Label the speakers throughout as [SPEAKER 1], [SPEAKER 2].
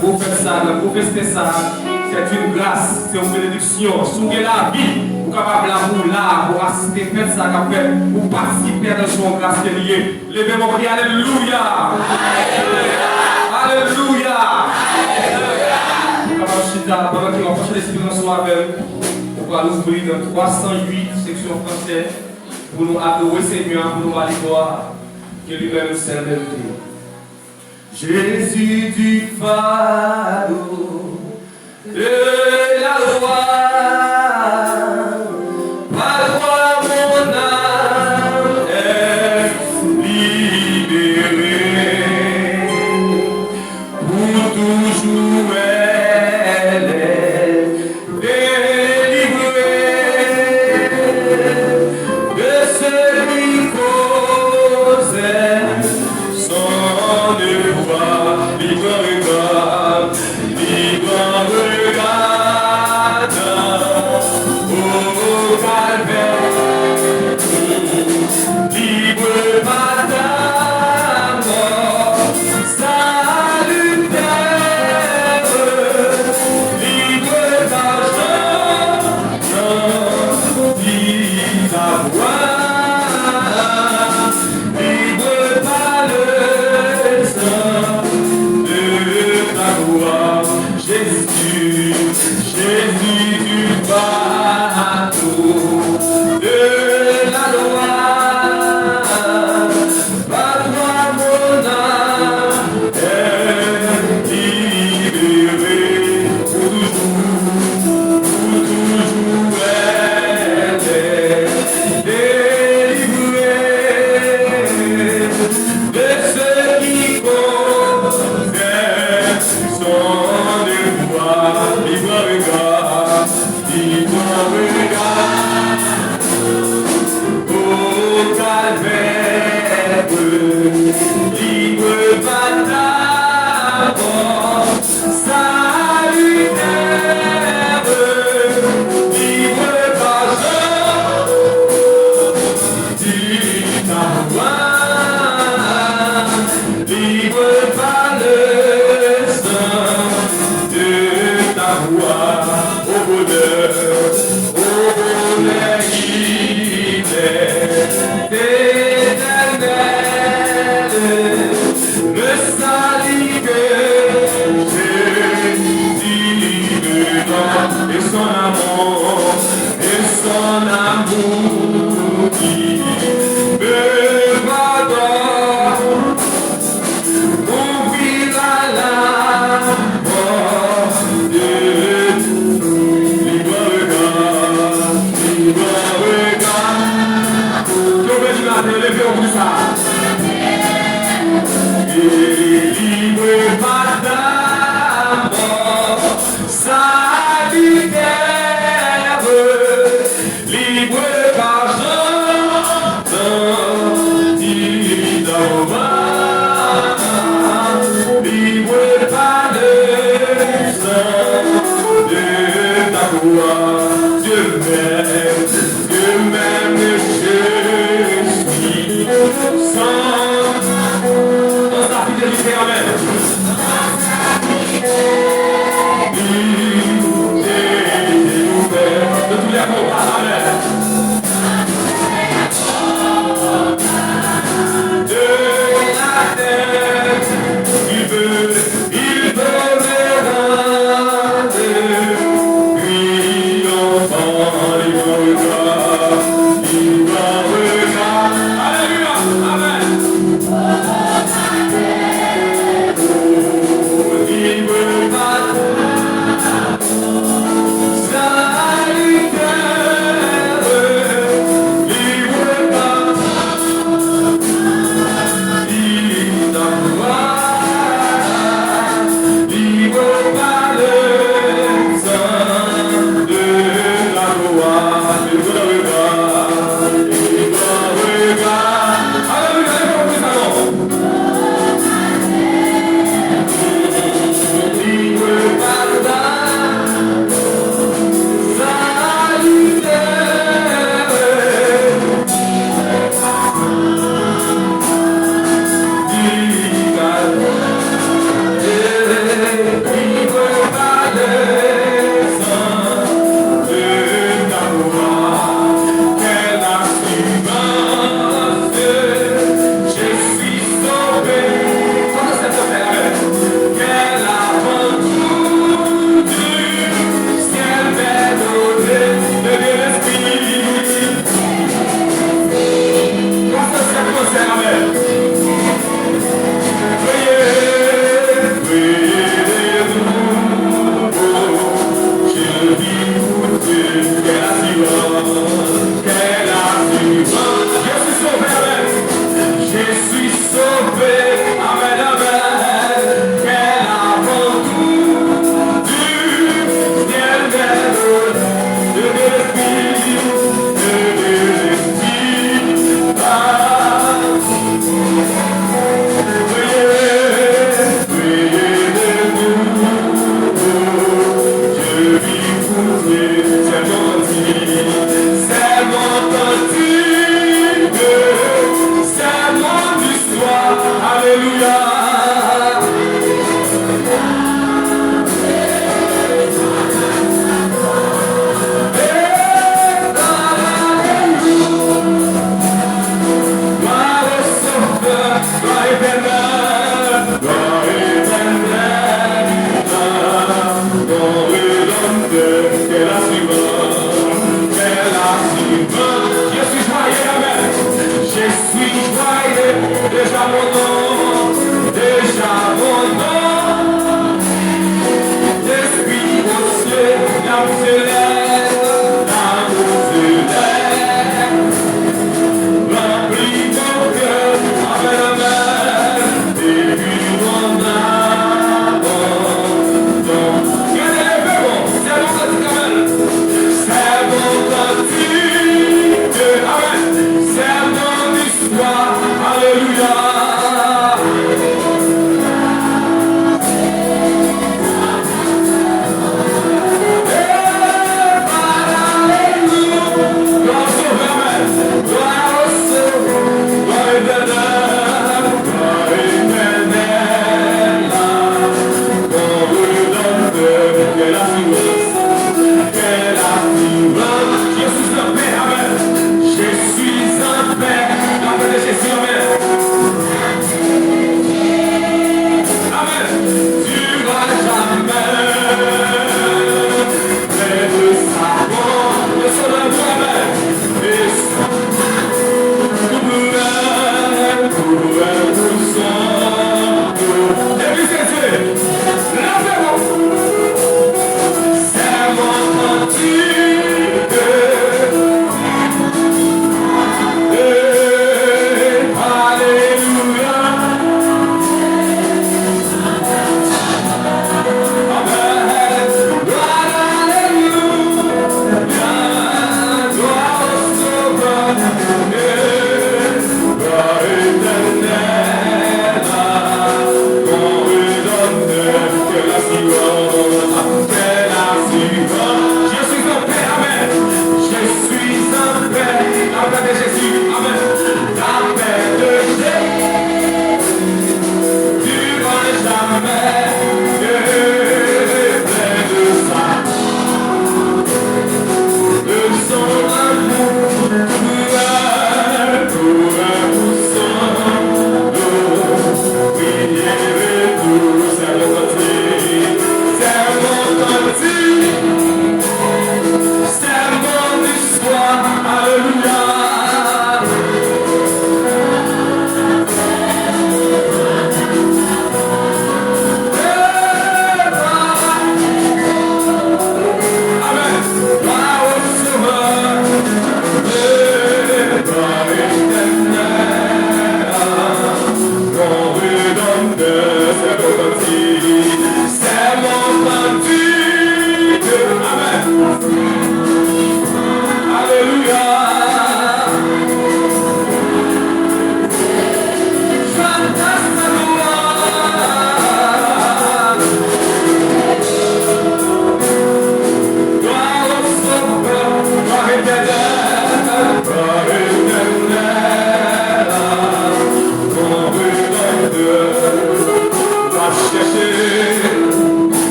[SPEAKER 1] Pour faire ça, pour fester ça, c'est une grâce, c'est une bénédiction. Souvenez la vie, pour capable l'amour là, pour assister faire ça, pour participer dans son grâce qui est liée. Levez-moi, criez Alléluia! Alléluia! Pendant qu'il va prochain l'esprit dans son avec, on va nous ouvrir dans 308 section français pour nous adorer Seigneur, pour nous aller voir que lui-même nous sert de vie. Jésus du fardeau de la loi, par toi mon âme est libérée, pour toujours elle est délivrée de ce qui causait son devoir. Libre regarde, au calvaire, libre madame, salutaire, libre d'argent, dit d'avoir, libre par le sang de ta gloire. Jésus, Jésus du bateau de la loi, par toi mon âme est libérée, pour toujours elle est délivrée de ce qui causait son devoir. Libre regard, au calvaire, libre bataille, salutaire, libre pardon, dit ta voix, libre par le sang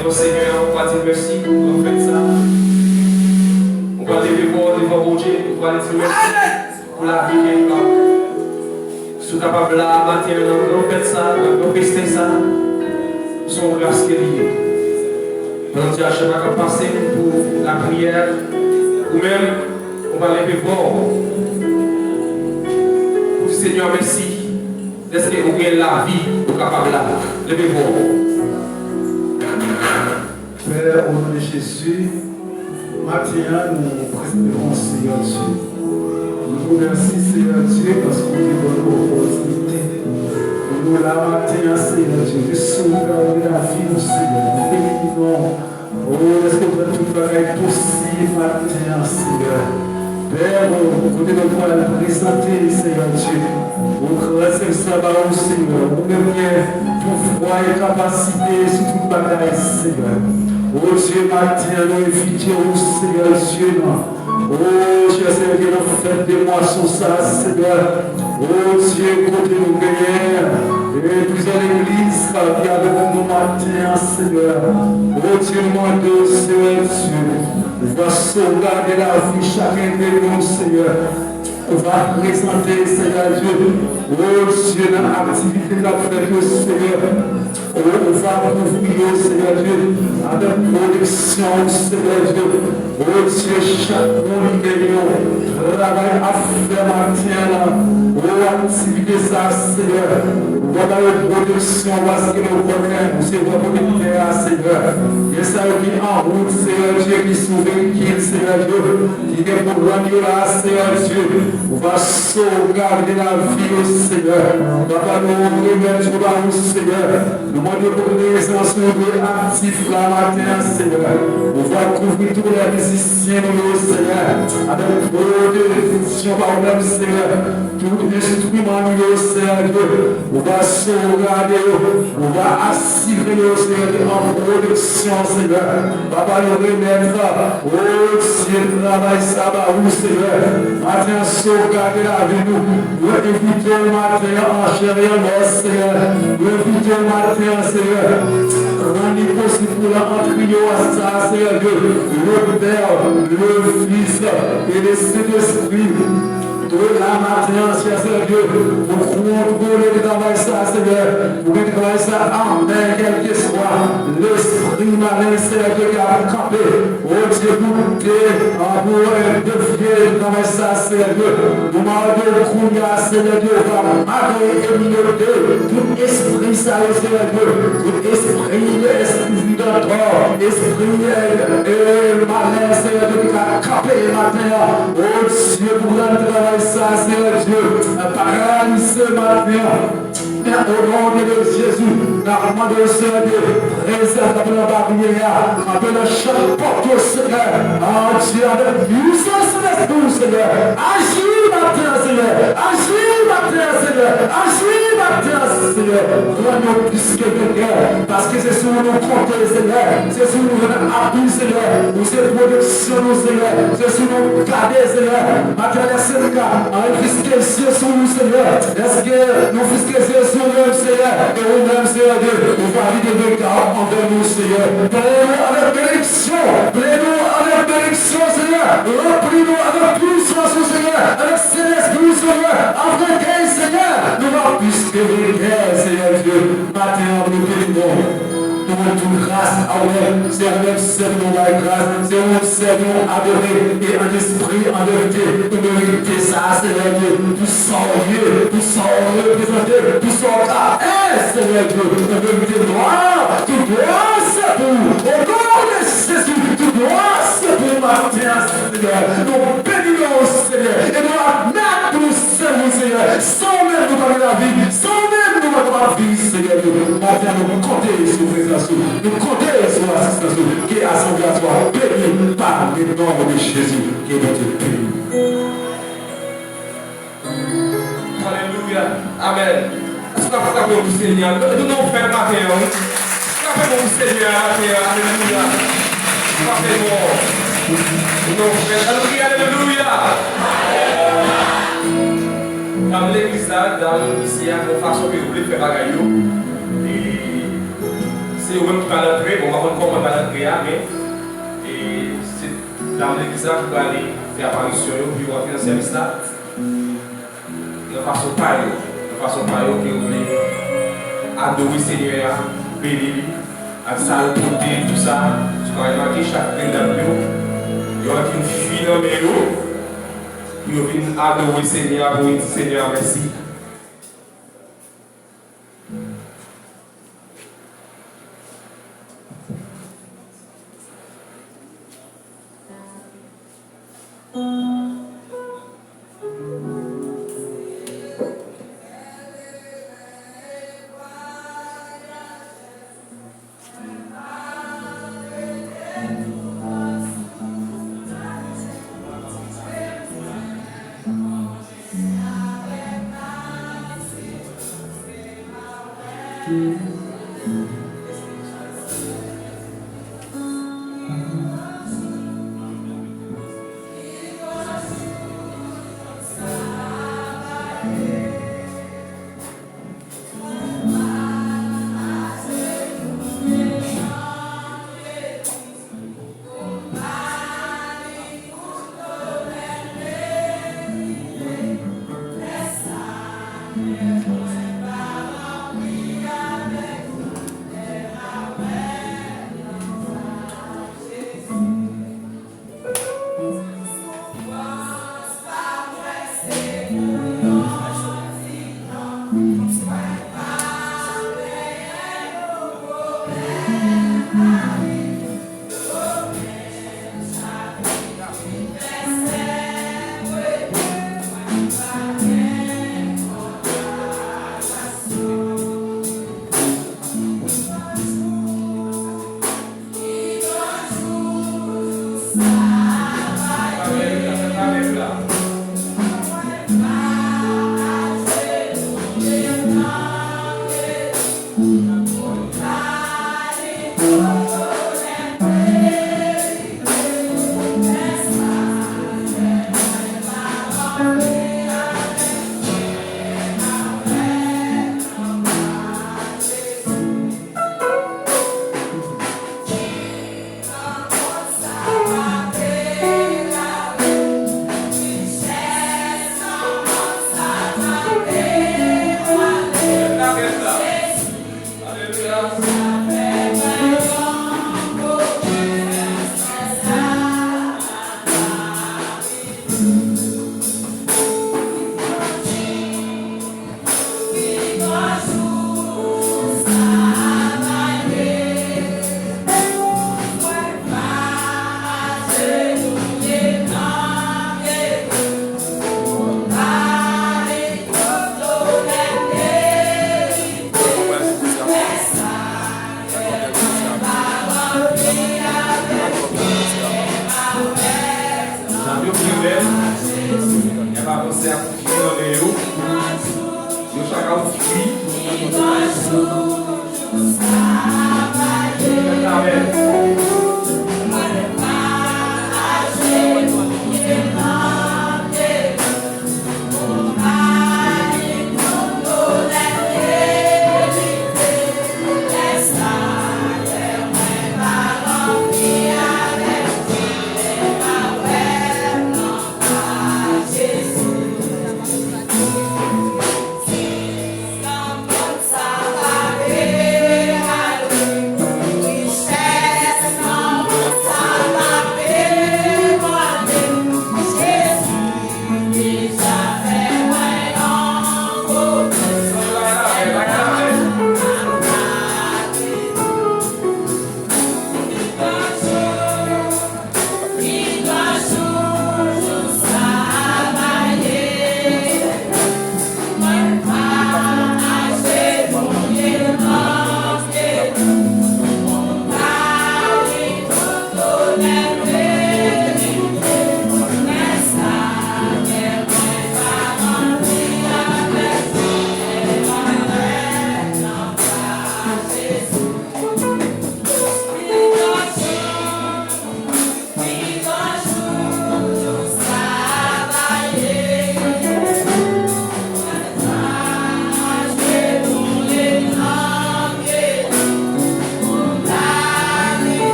[SPEAKER 1] devant le Seigneur, on va dire merci, on fait ça. On va lever devant mon Dieu, on va dire merci pour la vie qu'il a. Si vous êtes capable là, matin, on fait ça, on fait ça. Son grâce qui est liée. Pendant que je vais passer pour la prière, ou même, on va lever voir. Seigneur, merci. Est-ce que vous avez la vie, vous êtes capable là? Levez-vous.
[SPEAKER 2] Père, au nom de Jésus, maintenant nous préférons Seigneur Dieu. Nous vous remercions Seigneur Dieu parce que vous avez donné l'opportunité. Nous la matin Seigneur Dieu, de sauvegarder la vie de Seigneur. Nous bénissons. Oh, est-ce que vous avez tout faire possible matin Seigneur? Père, vous pouvez nous présenter, Seigneur Dieu. Vous grâce ça va au Seigneur. Vous devez pouvoir et capacité sur toute bagaille, Seigneur. Oh Dieu, matin, nous invitons au Seigneur Dieu. Oh Dieu, Seigneur, nous faites des moissons, ça, Seigneur. Oh Dieu, côté nous gagner. Et plusieurs églises qui avec nous matin, Seigneur. Oh Dieu, moi, Seigneur Dieu. On va sauvegarder la vie chacun de nous, Seigneur. On va présenter, Seigneur Dieu, oh Dieu, dans l'activité de la fête, Seieur. On va couvrir, Seigneur Dieu, avec protection, Seigneur Dieu. Oh Dieu, chaque monde qui travaille à faire matin, oh activité ça, Seieur. Voilà la protection, parce que nous connaissons, c'est votre terre, Seigneur. Et ça qui en route, Seieur Dieu, qui sauve, qui est, Seieur Dieu, qui est pour rendre là, Seieur Dieu. On va sauvegarder la vie au Seigneur. Papa, nous remettons à vous, Seigneur. Nous demandons pour les présence actifs la matin, Seigneur. On va couvrir tous les musiciens, Seigneur. Avec protection par nous, Seigneur. Tout instrument, Seigneur. On va sauvegarder, on va assurer, Seigneur, en protection, Seigneur. Papa, nous remettons. Oh, Dieu, travail, ça va où, Seigneur. Matin, sauvegarder la vie, nous évitons le matin en chair et en os, Seigneur. Nous évitons le matin, Seigneur. Rendez possible pour l'entrée à ça, Seigneur Dieu. Le Père, le Fils et le Saint-Esprit. De la matin, Seigneur Dieu, pour contrôler le travail, ça, Seigneur. Pour travailler ça, amen, quel que soit l'esprit malin, Seigneur Dieu, qui a campé. Oh Dieu, pour goûter, pour défier le travail, ça, Seigneur Dieu. Nous m'avons dit, Seigneur Dieu, va marrer et mieux tout esprit, ça, Seigneur Dieu. Tout esprit, vibratoire, esprit malin, Seigneur Dieu, qui a campé le matin. Oh Dieu, pour le travail, ça, Seigneur Dieu, paralyse ce matin. Au nom de Jésus, la demande au Seigneur Dieu, réserve la barrière, avec le chaque porte au Seigneur, en Dieu, avec puissance de l'Esprit, Seigneur. Agis matin, Seigneur. Agis matin, Seigneur. Agis matin, Seigneur. Rends-nous plus que quelqu'un, parce que c'est sur nous compter, Seigneur. C'est sur nous appuyer, Seigneur. Nous c'est protection, Seigneur. C'est sur nous garder, Seigneur. Matin, c'est le cas. En fisquer sur nous, Seigneur. Est-ce que nous fisquer sur nous, Seigneur? Et nous-mêmes, Seigneur Dieu, nous validons de garde envers nous, Seigneur. Prenez-nous avec bénédiction. Prenez-nous avec bénédiction, Seigneur. Remplis-nous avec puissance, Seigneur. Avec Saint-Esprit, Seigneur. Après guerre, Seigneur. Nous va puisque les guerres, Seigneur Dieu. Maintenant, nous bénissons. Nous rendons grâce à vous. C'est un même serment la grâce. C'est un serment adoré et en esprit, en vérité. Nous méritons ça, Seigneur Dieu. Tout sans Dieu, tout sans représenter, tout sans cas. Seigneur Dieu, nous méritons gloire. Tout gloire, c'est pour nous. Au nom de Jésus, tout gloire, c'est pour matin, Seigneur. Nous bénissons, Seigneur. Et nous admettons nous, Seigneur. Sans même nous donner la vie, sans même nous donner la vie, Seigneur Dieu. Matin, nous comptons sur présence. Nous comptons sur l'assistance qui est assemblée à toi, béni par le nom de Jésus, qui est notre Dieu.
[SPEAKER 1] Alléluia. Amen. Est-ce qu'on va faire pour Seigneur? Nous nous faisons matin. Est-ce qu'on va faire pour Seigneur? Alléluia. Est-ce qu'on va faire pour nous faisons alléluia. Dans l'église, dans ici, de façon que vous voulez faire bagaille. c'est eux-mêmes qui va l'entrée, on va voir comment on va l'entrée, mais c'est dans l'église qui va aller faire apparition, puis on va faire un service là. De façon pareille, que vous voulez adorer le Seigneur, bénir, à ça, le côté, tout ça. Tu vas remarquer chaque train d'avion, il y aura une fuite dans les eaux, puis on vient adorer le Seigneur, pour dire Seigneur, merci.
[SPEAKER 3] Sabe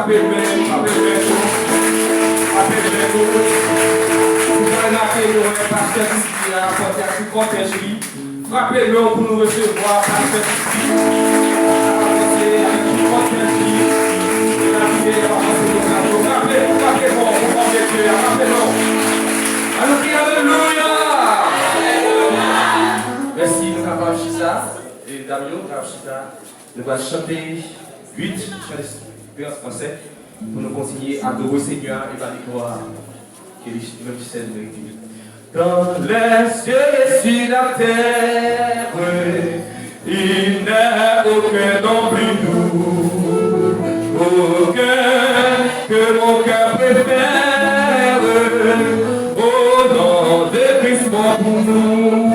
[SPEAKER 1] frappez le main, frappez le main, frappez le main. Vous allez accueillir le pasteur ici, à porter à tout cortège. Frappez le main pour nous recevoir, pasteur ici. Avancez avec tout cortège. Et la vie est avancée au cadeau. Frappez-moi, au nom de Dieu, frappez-moi. Alors, alléluia! Merci, nous avons Chisa et Damien, nous avons Chisa. Nous allons chanter 8 chants en français pour nous continuer à adorer le Seigneur et à victoire qui est même si c'est une vérité. Dans les cieux et sur la terre, il n'est aucun d'entre nous, aucun que mon cœur préfère, au nom de Christ pour nous.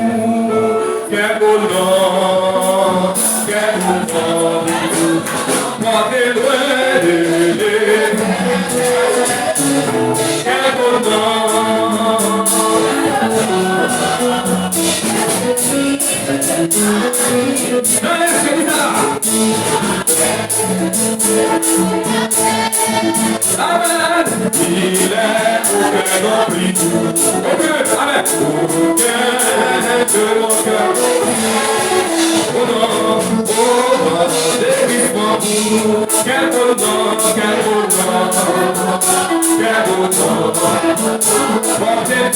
[SPEAKER 1] Quel beau nom, quel beau nom, portez loin de lui. Quel beau nom. Amen. Il est aucun d'entre nous. Amen. Aucun de mon cœur. Oh non, des risques pour nous. Quel beau nom, quel beau nom. Quel beau nom. Portez.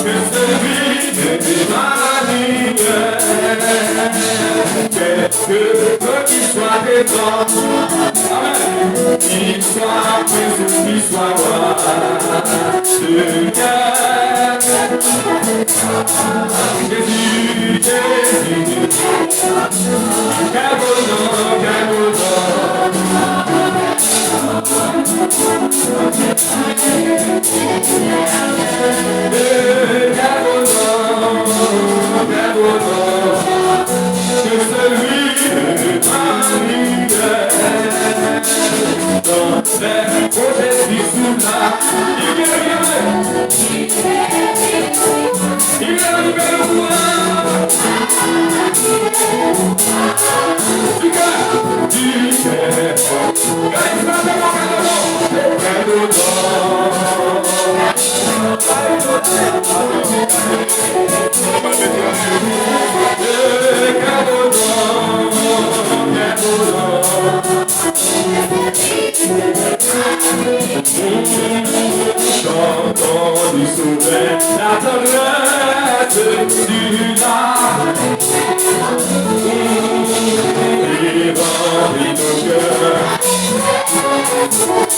[SPEAKER 1] Que celui de ma vie, que qu'il soit dedans, amen, qu'il soit présent, qu'il soit roi, de cœur, Jésus, Jésus, quel beau nom, quel beau nom. Que celui de ma vie dans les projets du souverain, il est le roi du cœur. Chantons du souverain la tendresse du large et remplit nos cœurs.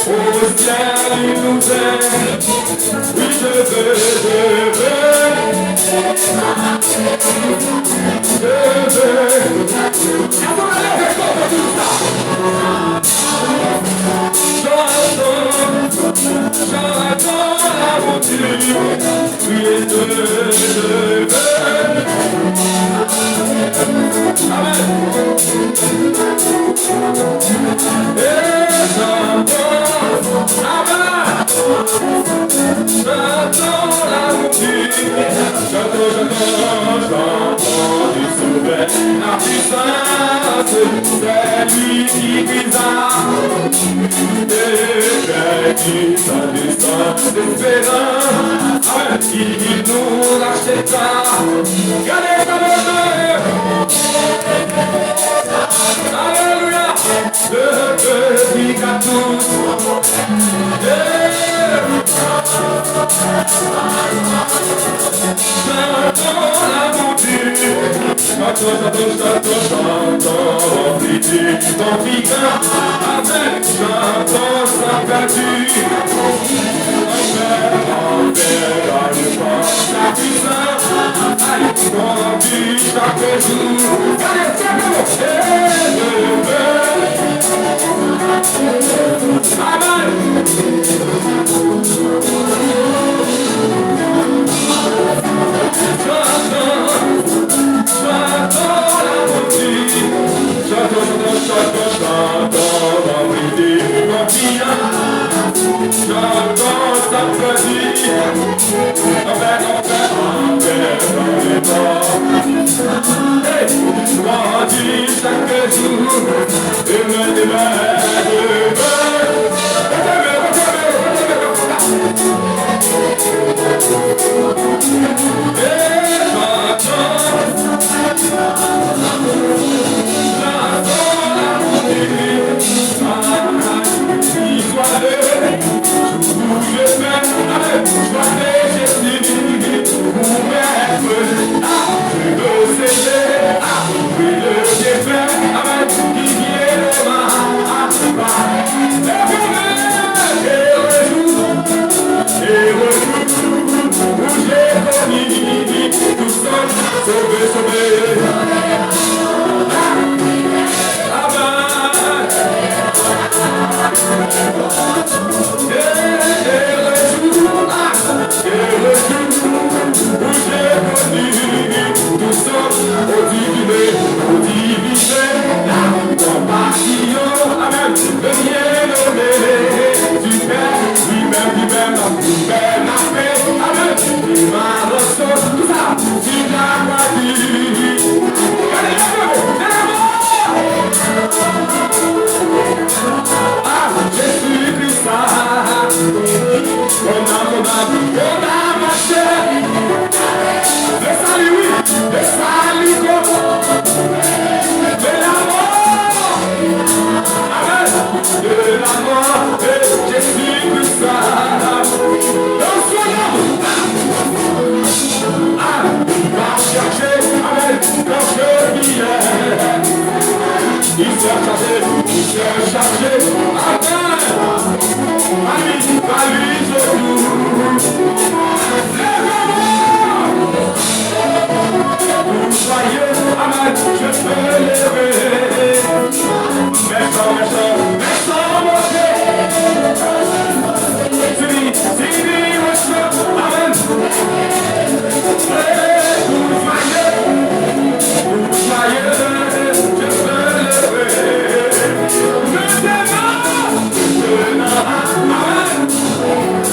[SPEAKER 1] Au ciel il nous aime. Oui, je veux. Chantons l'aventure, oui, je veux. Amen. Et chantons, amen. Chantons l'aventure, chantons du souverain, la puissance, c'est lui qui brisa. Qui sa distance d'espérance, amen, il nous rachètera. Regardez sa bonheur. Alléluia. Le petit gâteau. Chantons l'aventure. Chantons, pitié, ton piquant. Amen. Chantons sa vertu. Envers la puissance. Allez, conduis chaque jour. Amen. Chantons suis chaque jour et me débat. Sauver, sauver.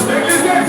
[SPEAKER 1] L'église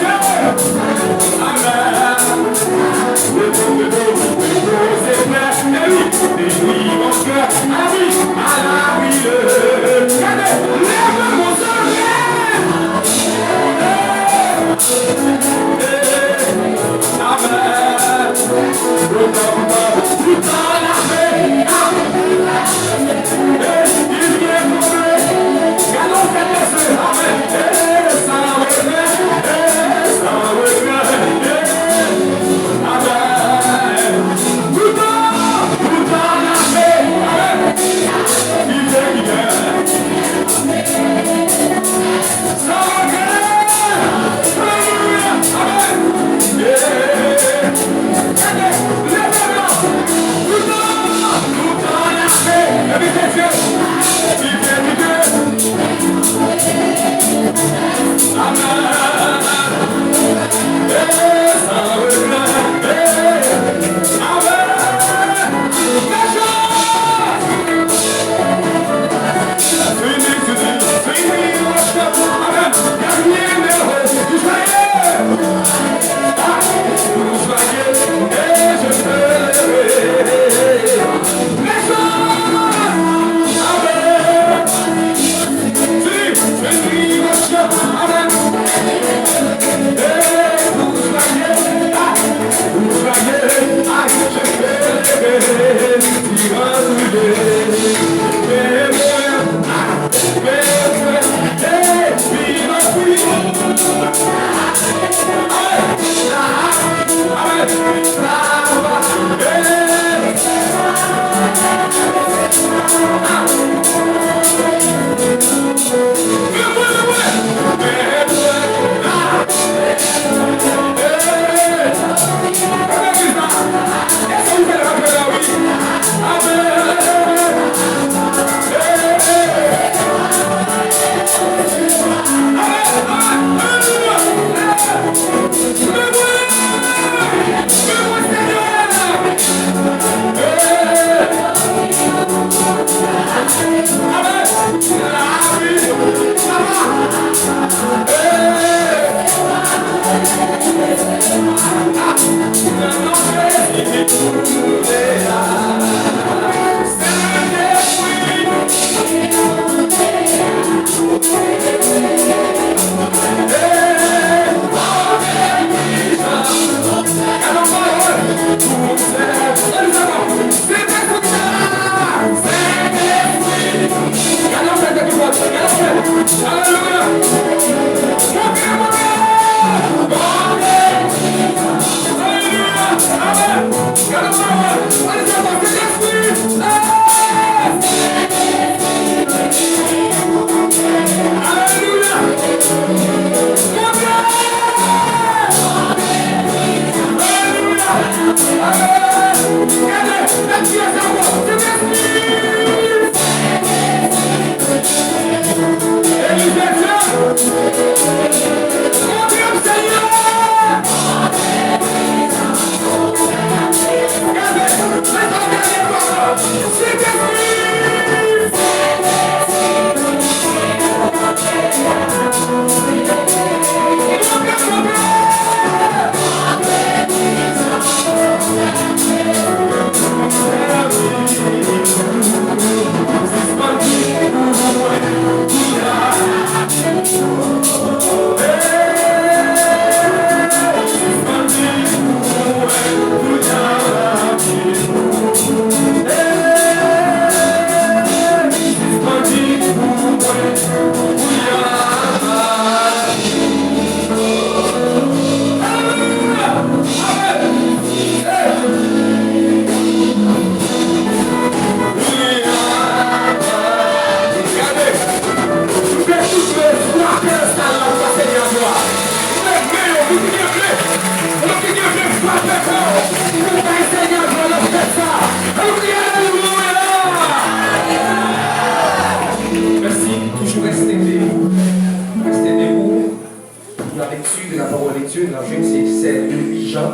[SPEAKER 3] lecture, c'est Jean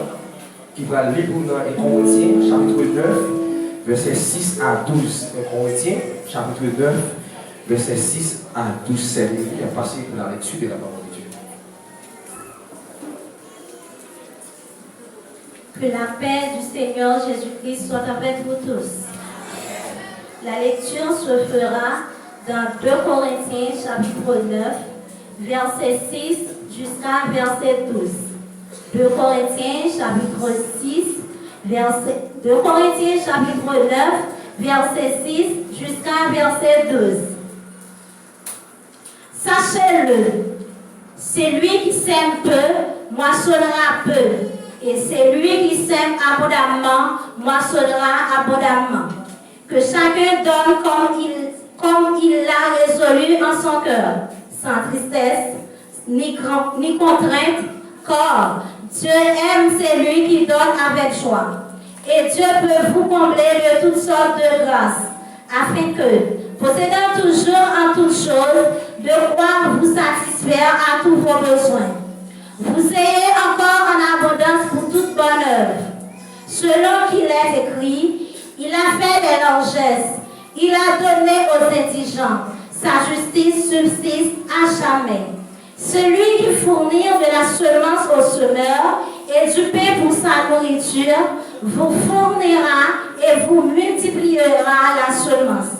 [SPEAKER 3] qui va lire pour nous et Corinthiens, chapitre 9, verset 6 à 12. Corinthiens, chapitre 9, verset 6 à 12. C'est lui qui a passé pour la lecture de la parole de Dieu.
[SPEAKER 4] Que la paix du Seigneur Jésus-Christ soit avec vous tous. La lecture se fera dans 2 Corinthiens chapitre 9, verset 6 jusqu'à verset 12. 2 Corinthiens chapitre 6, verset 2 Corinthiens chapitre 9, verset 6 jusqu'à verset 12. Sachez-le, celui qui sème peu, moissonnera peu. Et celui qui sème abondamment, moissonnera abondamment. Que chacun donne comme il l'a résolu en son cœur, sans tristesse, ni contrainte, car Dieu aime celui qui donne avec joie. Et Dieu peut vous combler de toutes sortes de grâces, afin que, possédant toujours en toutes choses, de quoi vous satisfaire à tous vos besoins. Vous ayez encore en abondance pour toute bonne œuvre. Selon qu'il est écrit, il a fait des largesses, il a donné aux indigents, sa justice subsiste à jamais. Celui qui fournit de la semence au semeur et du pain pour sa nourriture, vous fournira et vous multipliera la semence.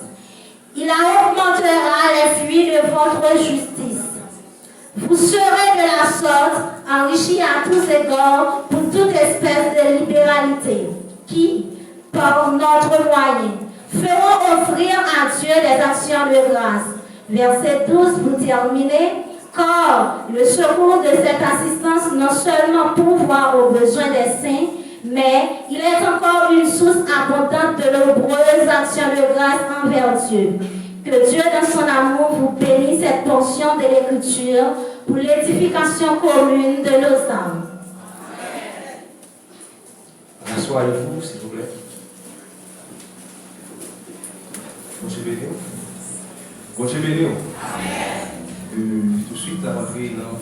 [SPEAKER 4] Il augmentera les fruits de votre justice. Vous serez de la sorte enrichis à tous égards pour toute espèce de libéralité, qui, par notre moyen, feront offrir à Dieu des actions de grâce. Verset 12 pour terminer. Car le secours de cette assistance non seulement pourvoit aux besoins des saints, mais il est encore une source abondante de nombreuses actions de grâce envers Dieu. Que Dieu, dans son amour, vous bénisse cette portion de l'Écriture pour l'édification commune de nos âmes.
[SPEAKER 3] Rassoyez-vous, s'il vous plaît.
[SPEAKER 1] Bonjour béni. Bonjour béni. Tout de suite, la rentrée dans